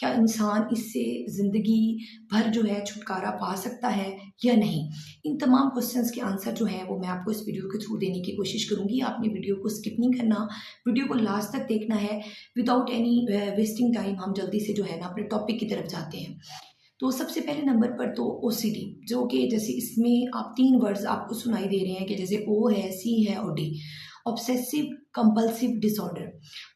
क्या इंसान इससे ज़िंदगी भर जो है छुटकारा पा सकता है या नहीं? इन तमाम क्वेश्चंस के आंसर जो हैं वो मैं आपको इस वीडियो के थ्रू देने की कोशिश करूँगी। आपने वीडियो को स्किप नहीं करना, वीडियो को लास्ट तक देखना है। विदाउट एनी वेस्टिंग टाइम हम जल्दी से जो है ना अपने टॉपिक की तरफ जाते हैं। तो सबसे पहले नंबर पर तो ओसीडी, जो कि जैसे इसमें आप 3 वर्ड्स आपको सुनाई दे रहे हैं कि जैसे ओ है, सी है और D. Obsessive compulsive disorder.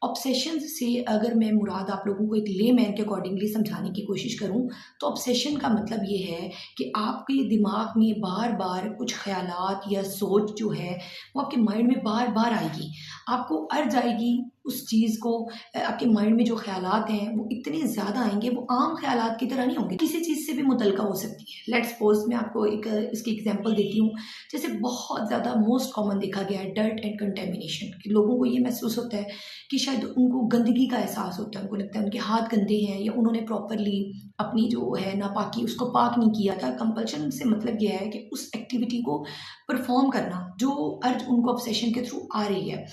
Obsession से अगर मैं मुराद आप लोगों को एक लेमैन के अकॉर्डिंगली समझाने की कोशिश करूं तो ऑब्सेशन का मतलब ये है कि आपके दिमाग में बार बार कुछ ख्यालात या सोच जो है वो आपके माइंड में बार बार आएगी, आपको अर्ज आएगी उस चीज़ को। आपके माइंड में जो ख्यालात हैं वो इतने ज़्यादा आएंगे, वो आम ख्यालात की तरह नहीं होंगे, किसी चीज़ से भी मुतल्का हो सकती है। लेट्स सपोज मैं आपको एक इसकी एग्जांपल देती हूँ। जैसे बहुत ज़्यादा मोस्ट कॉमन देखा गया है डर्ट एंड कंटेमिनेशन, कि लोगों को ये महसूस होता है कि शायद उनको गंदगी का एहसास होता है, उनको लगता है उनके हाथ गंदे हैं या उन्होंने प्रॉपरली अपनी जो है नापाकी उसको पाक नहीं किया था। कंपल्शन से मतलब यह है कि उस एक्टिविटी को परफॉर्म करना जो अर्ज उनको ऑब्सेशन के थ्रू आ रही है।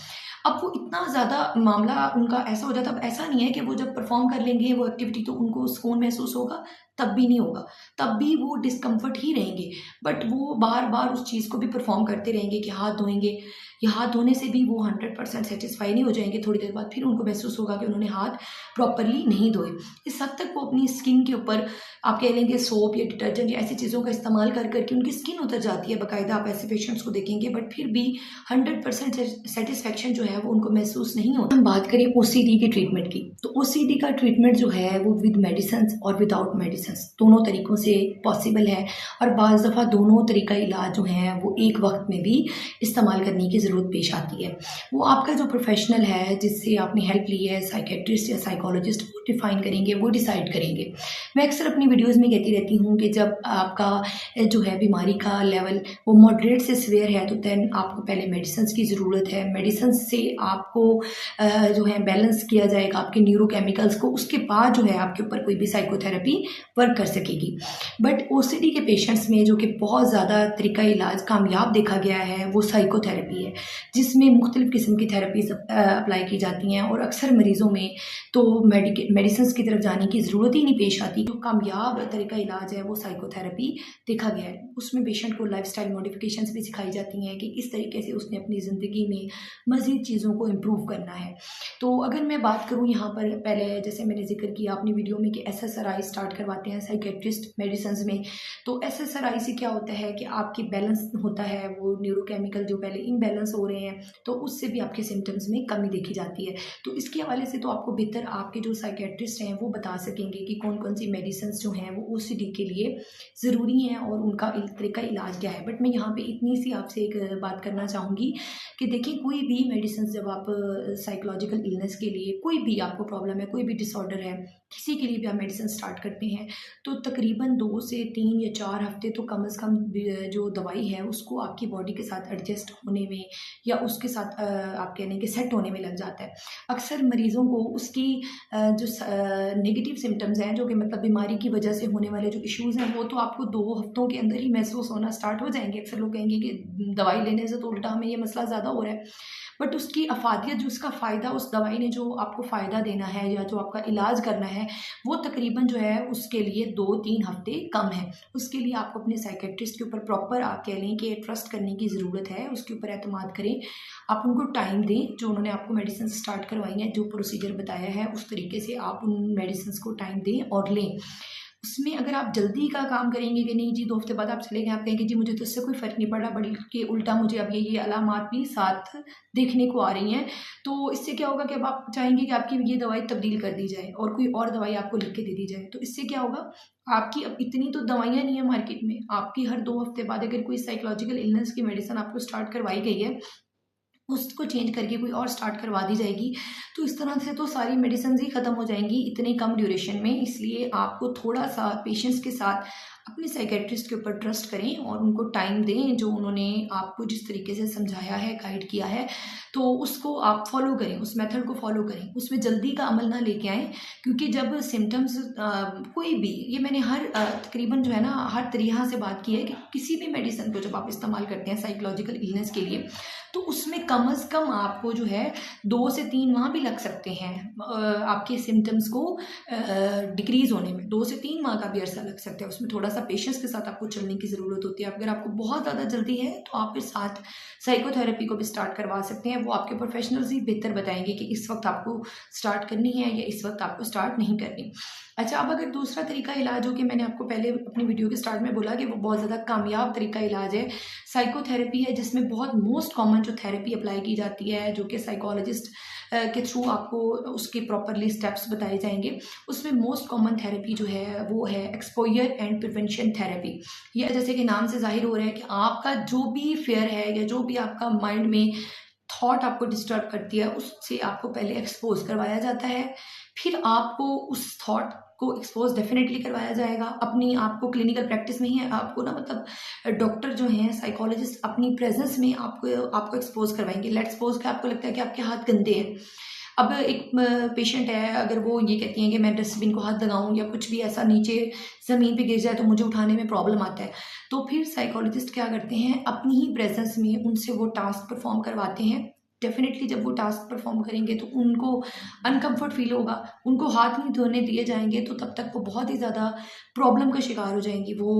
अब वो इतना ज़्यादा मामला उनका ऐसा हो जाता है, अब ऐसा नहीं है कि वो जब परफॉर्म कर लेंगे वो एक्टिविटी तो उनको सुकून महसूस होगा, तब भी नहीं होगा, तब भी वो डिस्कम्फर्ट ही रहेंगे। बट वो बार बार उस चीज़ को भी परफॉर्म करते रहेंगे कि हाथ धोएंगे, या हाथ धोने से भी वो 100% सेटिस्फाई नहीं हो जाएंगे। थोड़ी देर बाद फिर उनको महसूस होगा कि उन्होंने हाथ प्रॉपरली नहीं धोए। इस हद तक वो अपनी स्किन के ऊपर आप कह लेंगे सोप या डिटर्जेंट या ऐसी चीज़ों का इस्तेमाल कर करके उनकी स्किन उतर जाती है बाकायदा, आप ऐसे पेशेंट्स को देखेंगे, बट फिर भी 100% सेटिस्फेक्शन जो है वो उनको महसूस नहीं होता। हम बात करें ओसीडी की ट्रीटमेंट की, तो ओसीडी का ट्रीटमेंट जो है वो विद मेडिसिन और विदाउट मेडिसिन दोनों तरीक़ों से पॉसिबल है, और बाज़ दफ़ा दोनों तरीका इलाज जो है वो एक वक्त में भी इस्तेमाल करने की ज़रूरत पेश आती है। वो आपका जो प्रोफेशनल है जिससे आपने हेल्प ली है, साइकेट्रिस्ट या साइकोलॉजिस्ट, वो डिफ़ाइन करेंगे, वो डिसाइड करेंगे। मैं अक्सर अपनी वीडियोज़ में कहती रहती हूँ कि जब आपका जो है बीमारी का लेवल वो मॉडरेट से सीवियर है तो दैन आपको पहले मेडिसिन की ज़रूरत है। मेडिसिन से आपको जो है बैलेंस किया जाएगा आपके न्यूरोकेमिकल्स को, उसके बाद जो है आपके ऊपर कोई भी साइकोथेरेपी वर्क कर सकेगी। बट ओसीडी के पेशेंट्स में जो कि बहुत ज़्यादा तरीका इलाज कामयाब देखा गया है वो साइकोथेरेपी है, जिसमें मुख्तलिफ़ किस्म की थेरेपीज़ अप्लाई की जाती हैं, और अक्सर मरीज़ों में तो मेडिसिन की तरफ जाने की ज़रूरत ही नहीं पेश आती। जो कामयाब तरीका इलाज है वो साइकोथेरेपी देखा गया है। उसमें पेशेंट को लाइफस्टाइल मॉडिफिकेशंस भी सिखाई जाती हैं कि किस तरीके से उसने अपनी ज़िंदगी में मज़ीद चीज़ों को इम्प्रूव करना है। तो अगर मैं बात करूँ यहाँ पर, पहले जैसे मैंने जिक्र किया अपनी वीडियो में कि एसएसआरआई स्टार्ट करवाते हैं साइकेट्रिस्ट मेडिसिन में। तो एसएसआरआई से क्या होता है कि आपकी बैलेंस होता है, वो न्यूरोकेमिकल जो पहले इम्बैलेंस हो रहे हैं तो उससे भी आपके सिम्टम्स में कमी देखी जाती है। तो इसके हवाले से तो आपको बेहतर आपके जो साइकेट्रिस्ट हैं वो बता सकेंगे कि कौन कौन सी मेडिसिन जो हैं वो ओसीडी के लिए ज़रूरी हैं और उनका तरीका इलाज क्या है। बट मैं यहाँ पे इतनी सी आपसे एक बात करना चाहूँगी कि देखिए, कोई भी मेडिसिन जब आप साइकोलॉजिकल इलनेस के लिए, कोई भी आपको प्रॉब्लम है, कोई भी डिसऑर्डर है, किसी के लिए भी आप मेडिसिन स्टार्ट करते हैं तो तकरीबन 2 से 3 या 4 हफ्ते तो कम से कम जो दवाई है उसको आपकी बॉडी के साथ एडजस्ट होने में या उसके साथ आप कह लें कि सेट होने में लग जाता है। अक्सर मरीज़ों को उसकी जो नेगेटिव सिम्टम्स हैं, जो कि मतलब बीमारी की वजह से होने वाले जो इश्यूज़ हैं, वो तो आपको 2 हफ्तों के अंदर ही महसूस होना स्टार्ट हो जाएंगे। अक्सर लोग कहेंगे कि दवाई लेने से तो उल्टा हमें ये मसला ज़्यादा हो रहा है, बट उसकी अफादियत, जो उसका फ़ायदा, उस दवाई ने जो आपको फ़ायदा देना है या जो आपका इलाज करना है, वो तकरीबन जो है उसके लिए 2-3 हफ्ते कम है। उसके लिए आपको अपने साइकेट्रिस्ट के ऊपर प्रॉपर आप कह लें कि ट्रस्ट करने की ज़रूरत है, उसके ऊपर एतमाद करें, आप उनको टाइम दें। जो उन्होंने आपको मेडिसिन स्टार्ट करवाई हैं, जो प्रोसीजर बताया है, उस तरीके से आप उन मेडिसिन को टाइम दें और लें। उसमें अगर आप जल्दी का काम करेंगे कि नहीं जी 2 हफ्ते बाद आप चले गए, आप कहेंगे जी मुझे तो इससे कोई फ़र्क नहीं पड़ा, बल्कि उल्टा मुझे अब ये अलामात भी साथ देखने को आ रही हैं, तो इससे क्या होगा कि अब आप चाहेंगे कि आपकी ये दवाई तब्दील कर दी जाए और कोई और दवाई आपको लिख के दे दी जाए। तो इससे क्या होगा, आपकी अब इतनी तो दवाइयाँ नहीं है मार्केट में, आपकी हर 2 हफ्ते बाद अगर कोई साइकोलॉजिकल इलनेस की मेडिसिन आपको स्टार्ट करवाई गई है, उसको चेंज करके कोई और स्टार्ट करवा दी जाएगी, तो इस तरह से तो सारी मेडिसिन ही ख़त्म हो जाएंगी इतने कम ड्यूरेशन में। इसलिए आपको थोड़ा सा पेशेंस के साथ अपने साइकेट्रिस्ट के ऊपर ट्रस्ट करें और उनको टाइम दें, जो उन्होंने आपको जिस तरीके से समझाया है, गाइड किया है, तो उसको आप फॉलो करें, उस मेथड को फॉलो करें। उसमें जल्दी का अमल ना लेके आएँ, क्योंकि जब सिम्टम्स कोई भी, ये मैंने हर तकरीबन जो है ना हर तरीक़ा से बात की है कि किसी भी मेडिसिन को जब आप इस्तेमाल करते हैं साइकोलॉजिकल इलनेस के लिए, तो उसमें कम से कम आपको जो है 2 से 3 माह भी लग सकते हैं आपके सिम्टम्स को डिक्रीज़ होने में। 2 से 3 माह का भी अरसा लग सकता है। उसमें थोड़ा-सा पेशेंस के साथ आपको चलने की ज़रूरत होती है। अगर आपको बहुत ज़्यादा जल्दी है, तो आप फिर साथ साइकोथेरेपी को भी स्टार्ट करवा सकते हैं। वो आपके प्रोफेशनल्स ही बेहतर बताएँगे कि इस वक्त आपको स्टार्ट करनी है या इस वक्त आपको स्टार्ट नहीं करनी। अच्छा, अब अगर दूसरा तरीका इलाज हो, कि मैंने आपको पहले अपनी वीडियो के स्टार्ट में बोला कि वो बहुत ज़्यादा कामयाब तरीका इलाज है, साइकोथेरेपी है, जिसमें बहुत मोस्ट कॉमन जो थेरेपी अप्लाई की जाती है, जो कि साइकोलॉजिस्ट के थ्रू आपको उसके प्रॉपरली स्टेप्स बताए जाएंगे। उसमें मोस्ट कॉमन थेरेपी जो है वो है एक्सपोजर एंड प्रिवेंशन थेरेपी। यह जैसे कि नाम से जाहिर हो रहा है कि आपका जो भी फेयर है या जो भी आपका माइंड में थॉट आपको डिस्टर्ब करती है, उससे आपको पहले एक्सपोज करवाया जाता है। फिर आपको उस थॉट को एक्सपोज डेफिनेटली करवाया जाएगा। अपनी आपको क्लिनिकल प्रैक्टिस में ही आपको ना, मतलब डॉक्टर जो हैं, साइकोलॉजिस्ट अपनी प्रेजेंस में आपको एक्सपोज करवाएंगे। लेट्स सपोज कि आपको लगता है कि आपके हाथ गंदे हैं। अब एक पेशेंट है, अगर वो ये कहती हैं कि मैं डस्टबिन को हाथ लगाऊं या कुछ भी ऐसा नीचे ज़मीन पे गिर जाए तो मुझे उठाने में प्रॉब्लम आता है, तो फिर साइकोलॉजिस्ट क्या करते हैं, अपनी ही प्रेजेंस में उनसे वो टास्क परफॉर्म करवाते हैं। डेफिनेटली जब वो टास्क परफॉर्म करेंगे तो उनको अनकंफर्ट फील होगा, उनको हाथ नहीं धोने दिए जाएंगे, तो तब तक वो बहुत ही ज़्यादा प्रॉब्लम का शिकार हो जाएंगी। वो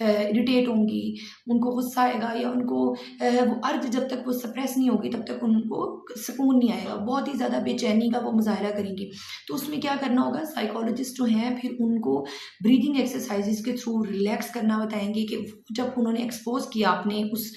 इरिटेट होंगी, उनको गुस्सा आएगा, या उनको वो अर्ज जब तक वो सप्रेस नहीं होगी तब तक उनको सुकून नहीं आएगा, बहुत ही ज़्यादा बेचैनी का वो मुजाहरा करेंगी। तो उसमें क्या करना होगा, साइकोलॉजिस्ट जो हैं फिर उनको ब्रीदिंग एक्सरसाइजेज के थ्रू रिलैक्स करना बताएंगे, कि जब उन्होंने एक्सपोज किया अपने उस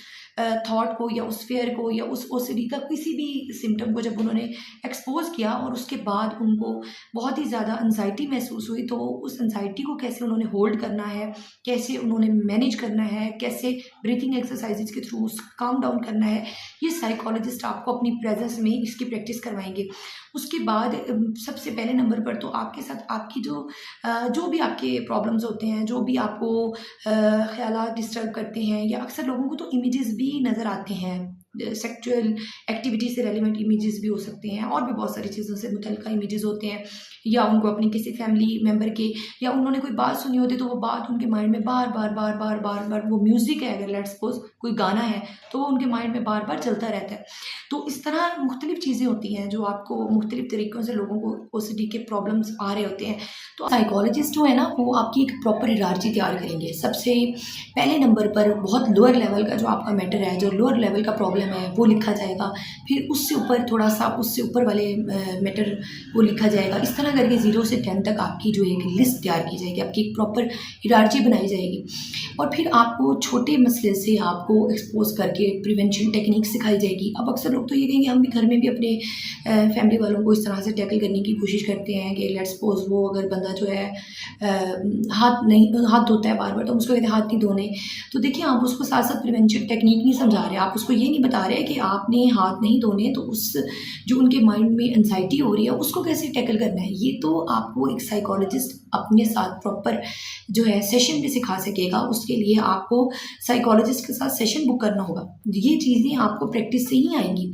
थॉट को या उस फेयर को या उस ओसीडी का किसी भी सिम्टम को जब उन्होंने एक्सपोज किया, और उसके बाद उनको बहुत ही ज़्यादा एंजाइटी महसूस हुई, तो उस एंजाइटी को कैसे उन्होंने होल्ड करना है, कैसे उन्होंने मैनेज करना है, कैसे ब्रीथिंग एक्सरसाइजेज के थ्रू काम डाउन करना है, ये साइकोलॉजिस्ट आपको अपनी प्रेजेंस में इसकी प्रैक्टिस करवाएंगे। उसके बाद सबसे पहले नंबर पर तो आपके साथ आपकी जो भी आपके प्रॉब्लम्स होते हैं, जो भी आपको ख्यालात डिस्टर्ब करते हैं, या अक्सर लोगों को तो इमेजेस भी नज़र आते हैं, सेक्सुअल एक्टिविटी से रेलिवेंट इमेजेस भी हो सकते हैं, और भी बहुत सारी चीज़ों से मुतल्लिका इमेजेस होते हैं, या उनको अपनी किसी फैमिली मेम्बर के, या उन्होंने कोई बात सुनी होती तो वो बात उनके माइंड में बार बार बार बार बार बार, वो म्यूज़िक है, अगर लेट्स सपोज कोई गाना है तो वो उनके माइंड में बार बार चलता रहता है। तो इस तरह मुख्तलिफ चीज़ें होती हैं जो आपको मुख्तलिफ तरीक़ों से लोगों को ओसीडी के प्रॉब्लम्स आ रहे होते हैं। तो साइकोलॉजिस्ट जो है ना, वो आपकी एक प्रॉपर हिरार्ची तैयार करेंगे। सबसे पहले नंबर पर बहुत लोअर लेवल का जो आपका मैटर है, जो लोअर लेवल का प्रॉब्लम है, वो लिखा जाएगा। फिर उससे ऊपर थोड़ा सा, उससे ऊपर वाले मैटर वो लिखा जाएगा। इस तरह करके 0 से 10 तक आपकी जो एक लिस्ट तैयार की जाएगी, आपकी एक प्रॉपर हिरार्ची बनाई जाएगी। और फिर आपको छोटे मसले से आपको एक्सपोज करके प्रिवेंशन टेक्निक सिखाई जाएगी। अब अक्सर लोग तो ये कहेंगे, हम भी घर में भी अपने फैमिली वालों को इस तरह से टैकल करने की कोशिश करते हैं कि लेट्स सपोज वो अगर बंदा जो है हाथ धोता है बार बार, तो हम उसको कहते हैं हाथ नहीं धोने। तो देखिए, आप उसको साथ साथ प्रिवेंशन टेक्निक नहीं समझा रहे, आप उसको ये नहीं बता रहे कि आपने हाथ नहीं धोने, तो उस जो उनके माइंड में एंजाइटी हो रही है उसको कैसे टैकल करना है। ये तो आपको एक साइकोलॉजिस्ट अपने साथ प्रॉपर जो है सेशन भी सिखा सकेगा। उसके लिए आपको साइकोलॉजिस्ट के साथ सेशन बुक करना होगा। ये चीज़ें आपको प्रैक्टिस से ही आएंगी।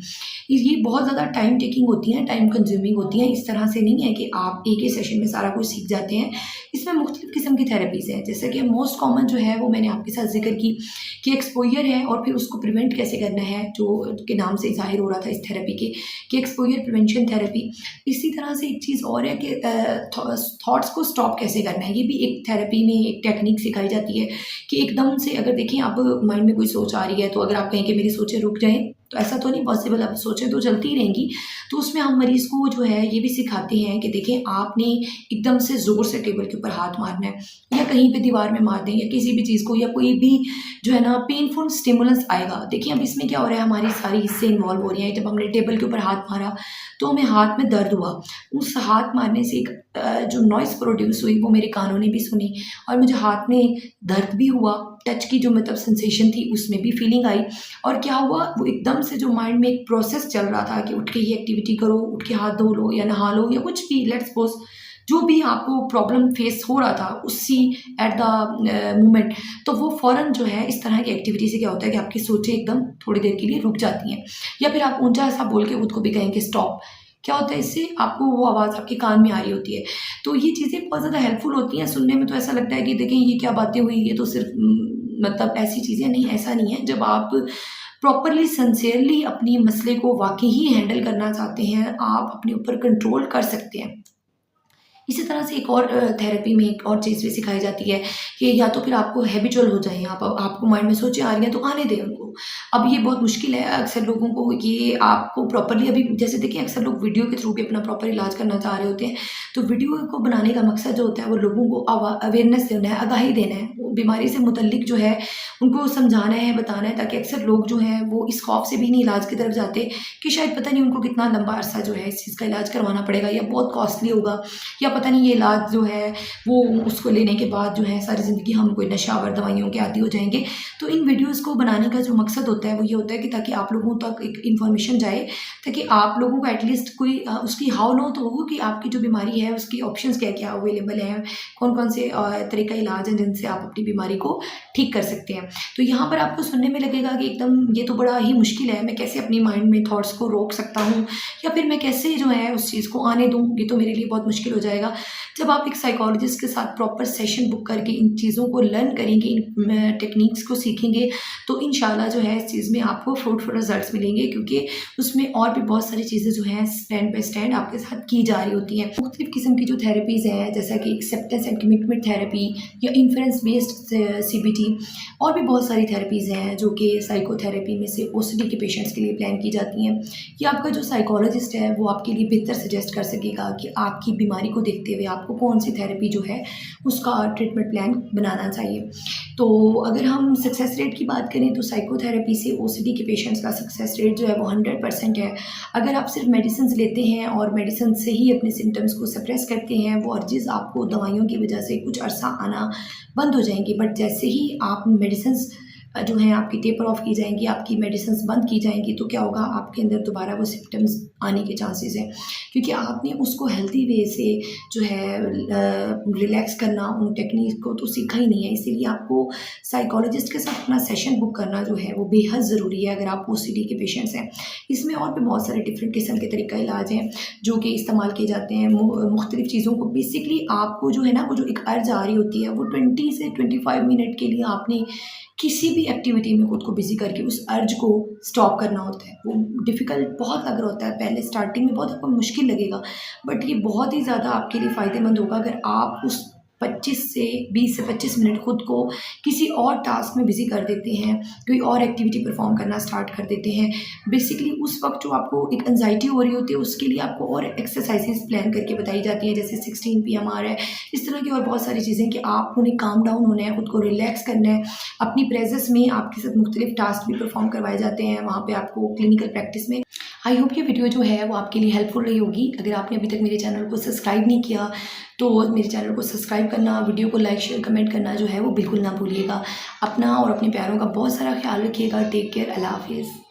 ये बहुत ज़्यादा टाइम टेकिंग होती हैं, टाइम कंज्यूमिंग होती हैं। इस तरह से नहीं है कि आप एक ही सेशन में सारा कुछ सीख जाते हैं। इसमें मुख्तलिफ किस्म की थेरेपीज़ हैं, जैसे कि मोस्ट कॉमन जो है वो मैंने आपके साथ जिक्र की कि एक्सपोजर है, और फिर उसको प्रिवेंट कैसे करना है, जो के नाम से जाहिर हो रहा था इस थेरेपी के कि एक्सपोजर प्रिवेंशन थेरेपी। इसी तरह से एक चीज़ और है कि थॉट्स को स्टॉप कैसे करना है। ये भी एक थेरेपी में एक टेक्निक सिखाई जाती है कि एकदम से अगर देखें आप माइंड में कोई सोच आ रही है, तो अगर आप कहें कि मेरी सोचें रुक जाएं, तो ऐसा तो नहीं पॉसिबल। अब सोचें तो चलती ही रहेंगी। तो उसमें हम मरीज़ को जो है ये भी सिखाते हैं कि देखें, आपने एकदम से ज़ोर से टेबल के ऊपर हाथ मारना है, या कहीं पे दीवार में मार दें, या किसी भी चीज़ को, या कोई भी जो है ना पेनफुल स्टिमुलेंस आएगा। देखिए, अब इसमें क्या हो रहा है, हमारी सारी हिस्से इन्वॉल्व हो रही हैं। जब हमने टेबल के ऊपर हाथ मारा तो हमें हाथ में दर्द हुआ। उस हाथ मारने से एक जो नॉइज़ प्रोड्यूस हुई वो मेरे कानों ने भी सुनी, और मुझे हाथ में दर्द भी हुआ। टच की जो मतलब सेंसेशन थी उसमें भी फीलिंग आई। और क्या हुआ, वो एकदम से जो माइंड में एक प्रोसेस चल रहा था कि उठ के ये एक्टिविटी करो, उठ के हाथ धो लो या नहा लो या कुछ भी, लेट्स सपोज जो भी आपको प्रॉब्लम फेस हो रहा था उसी एट द मोमेंट, तो वो फ़ौरन जो है इस तरह की एक्टिविटी से क्या होता है कि आपकी सोचें एकदम थोड़ी देर के लिए रुक जाती हैं। या फिर आप ऊँचा सा बोल के खुद को भी कहें कि स्टॉप। क्या होता है इससे, आपको वो आवाज़ आपके कान में आ रही होती है। तो ये चीज़ें बहुत ज़्यादा हेल्पफुल होती हैं। सुनने में तो ऐसा लगता है कि देखें ये क्या बातें हुई, ये तो सिर्फ मतलब ऐसी चीज़ें नहीं, ऐसा नहीं है। जब आप प्रॉपरली सिंसियरली अपनी मसले को वाक़ई ही हैंडल करना चाहते हैं, आप अपने ऊपर कंट्रोल कर सकते हैं। इसी तरह से एक और थेरेपी में एक और चीज़ भी सिखाई जाती है कि या तो फिर आपको हैबिचुअल हो जाएँ, आपको माइंड में सोचें आ रही हैं तो आने दें उनको। अब ये बहुत मुश्किल है अक्सर लोगों को, ये आपको प्रॉपरली अभी जैसे देखिए अक्सर लोग वीडियो के थ्रू भी अपना प्रॉपर इलाज करना चाह रहे होते हैं। तो वीडियो को बनाने का मकसद जो होता है वो लोगों को अवेयरनेस देना है, आगाही देना है। वो बीमारी से मुतल्लिक जो है उनको समझाना है, बताना है, ताकि अक्सर लोग जो हैं वो इस खौफ से भी नहीं इलाज की तरफ जाते कि शायद पता नहीं उनको कितना लंबा अरसा जो है इस चीज़ का इलाज करवाना पड़ेगा या बहुत कॉस्टली होगा, या पता नहीं ये इलाज जो है वो उसको लेने के बाद जो है सारी ज़िंदगी हम कोई नशावर दवाइयों के आदी हो जाएंगे। तो इन वीडियोज़ को बनाने का जो मकसद होता है वो ये होता है कि ताकि आप लोगों तक एक इन्फॉर्मेशन जाए, ताकि आप लोगों को एटलीस्ट कोई उसकी हाउ नो तो हो कि आपकी जो बीमारी है उसकी ऑप्शंस क्या क्या अवेलेबल हैं, कौन कौन से तरीका इलाज हैं जिनसे आप अपनी बीमारी को ठीक कर सकते हैं। तो यहाँ पर आपको सुनने में लगेगा कि एकदम ये तो बड़ा ही मुश्किल है, मैं कैसे अपनी माइंड में थॉट्स को रोक सकता हूँ, या फिर मैं कैसे जो है उस चीज़ को आने दूँ, ये तो मेरे लिए बहुत मुश्किल हो जाएगा। जब आप एक साइकोलॉजिस्ट के साथ प्रॉपर सेशन बुक करके इन चीज़ों को लर्न करेंगे, इन टेक्निक्स को सीखेंगे, तो इंशाल्लाह जो है इस चीज़ में आपको फ्रूटफुल रिजल्ट्स मिलेंगे, क्योंकि उसमें और भी बहुत सारी चीज़ें जो हैं स्टैंड बाय स्टैंड आपके साथ की जा रही होती हैं। मुख्तलिफ किस्म की जो थेरेपीज़ हैं जैसा कि एक्सेप्टेंस एंड कमिटमेंट थेरेपी या इन्फ्रेंस बेस्ड CBT, और भी बहुत सारी थेरेपीज़ हैं जो कि साइकोथेरेपी में से OCD के पेशेंट्स के लिए प्लान की जाती हैं। ये आपका जो साइकोलॉजिस्ट है वो आपके लिए बेहतर सजेस्ट कर सकेगा कि आपकी बीमारी को देखते हुए आपको कौन सी थेरेपी जो है उसका ट्रीटमेंट प्लान बनाना चाहिए। तो अगर हम सक्सेस रेट की बात करें तो साइकोथेरेपी से OCD के पेशेंट्स का सक्सेस रेट जो है वो 100% है। अगर आप सिर्फ मेडिसिन लेते हैं और मेडिसिन से ही अपने सिम्टम्स को सप्रेस करते हैं, वो अर्जेस आपको दवाइयों की वजह से कुछ अरसा आना बंद हो जाएंगी, बट जैसे ही आप मेडिसिन जो हैं आपकी टेपर ऑफ की जाएंगी, आपकी मेडिसिन बंद की जाएंगी, तो क्या होगा, आपके अंदर दोबारा वो सिम्टम्स आने के चांसेस हैं, क्योंकि आपने उसको हेल्दी वे से जो है रिलैक्स करना, उन टेक्निक को तो सीखा ही नहीं है। इसीलिए आपको साइकोलॉजिस्ट के साथ अपना सेशन बुक करना जो है वो बेहद ज़रूरी है अगर आप OCD के पेशेंट्स हैं। इसमें और भी बहुत सारे डिफरेंट किस्म के तरीका इलाज हैं जो कि इस्तेमाल किए जाते हैं मुख्तलिफ चीज़ों को। बेसिकली आपको जो है ना, वो जो एक अर्ज आ रही होती है वो 20 से 25 मिनट के लिए आपने किसी भी एक्टिविटी में खुद को बिजी करके उस अर्ज को स्टॉप करना होता है। वो डिफ़िकल्ट बहुत लग रहा होता है, पहले स्टार्टिंग में बहुत आपको मुश्किल लगेगा, बट ये बहुत ही ज़्यादा आपके लिए फ़ायदेमंद होगा अगर आप उस 20 से 25 मिनट खुद को किसी और टास्क में बिज़ी कर देते हैं, कोई और एक्टिविटी परफॉर्म करना स्टार्ट कर देते हैं। बेसिकली उस वक्त जो आपको एक एंजाइटी हो रही होती है उसके लिए आपको और एक्सरसाइजेस प्लान करके बताई जाती हैं, जैसे 16 PMR है, इस तरह की और बहुत सारी चीज़ें कि आप उन्हें काम डाउन होना है, खुद को रिलैक्स करना है। अपनी प्रेजेंस में आपके साथ मुख्तलिफ टास्क भी परफॉर्म करवाए जाते हैं वहाँ पर आपको क्लिनिकल प्रैक्टिस में। आई होप ये वीडियो जो है वो आपके लिए हेल्पफुल रही होगी। अगर आपने अभी तक मेरे चैनल को सब्सक्राइब नहीं किया तो मेरे चैनल को सब्सक्राइब करना, वीडियो को लाइक शेयर कमेंट करना जो है वो बिल्कुल ना भूलिएगा। अपना और अपने प्यारों का बहुत सारा ख्याल रखिएगा। Take care. अल्लाह हाफिज़।